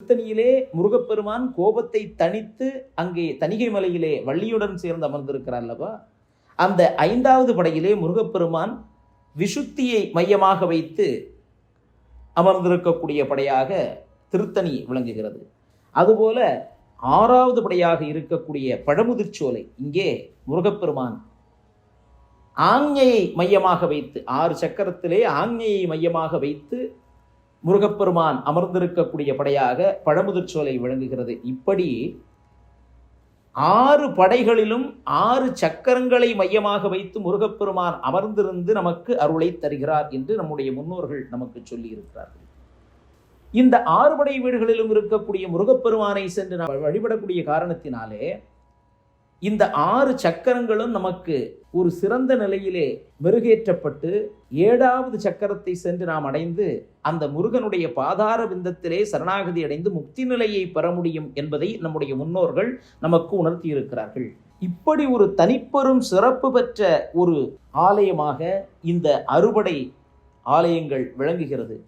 திருத்தணியிலே முருகப்பெருமான் கோபத்தை தணித்து அங்கே தணிகை மலையிலே வள்ளியுடன் சேர்ந்து அமர்ந்திருக்கிறார் அல்லவா? அந்த 5வது படையிலே முருகப்பெருமான் விசுத்தியை மையமாக வைத்து அமர்ந்திருக்கக்கூடிய படையாக திருத்தணி விளங்குகிறது. அதுபோல 6வது படையாக இருக்கக்கூடிய பழமுதிர்ச்சோலை, இங்கே முருகப்பெருமான் ஆஞ்ஞையை மையமாக வைத்து 6 சக்கரத்திலே ஆஞ்ஞையை மையமாக வைத்து முருகப்பெருமான் அமர்ந்திருக்கக்கூடிய படையாக பழமுதிர்ச்சோலை விளங்குகிறது. இப்படி 6 படைகளிலும் 6 சக்கரங்களை மையமாக வைத்து முருகப்பெருமான் அமர்ந்திருந்து நமக்கு அருளை தருகிறார் என்று நம்முடைய முன்னோர்கள் நமக்கு சொல்லி இருக்கிறார்கள். இந்த 6 படை வீடுகளிலும் இருக்கக்கூடிய முருகப்பெருமானை சென்று நாம் வழிபடக்கூடிய காரணத்தினாலே இந்த 6 சக்கரங்களும் நமக்கு ஒரு சிறந்த நிலையிலே மெருகேற்றப்பட்டு 7வது சக்கரத்தை சென்று நாம் அடைந்து அந்த முருகனுடைய பாதார விந்தத்திலே சரணாகதி அடைந்து முக்தி நிலையை பெற முடியும் என்பதை நம்முடைய முன்னோர்கள் நமக்கு உணர்த்தி இருக்கிறார்கள். இப்படி ஒரு தனிப்பெரும் சிறப்பு பெற்ற ஒரு ஆலயமாக இந்த அறுபடை ஆலயங்கள் விளங்குகிறது.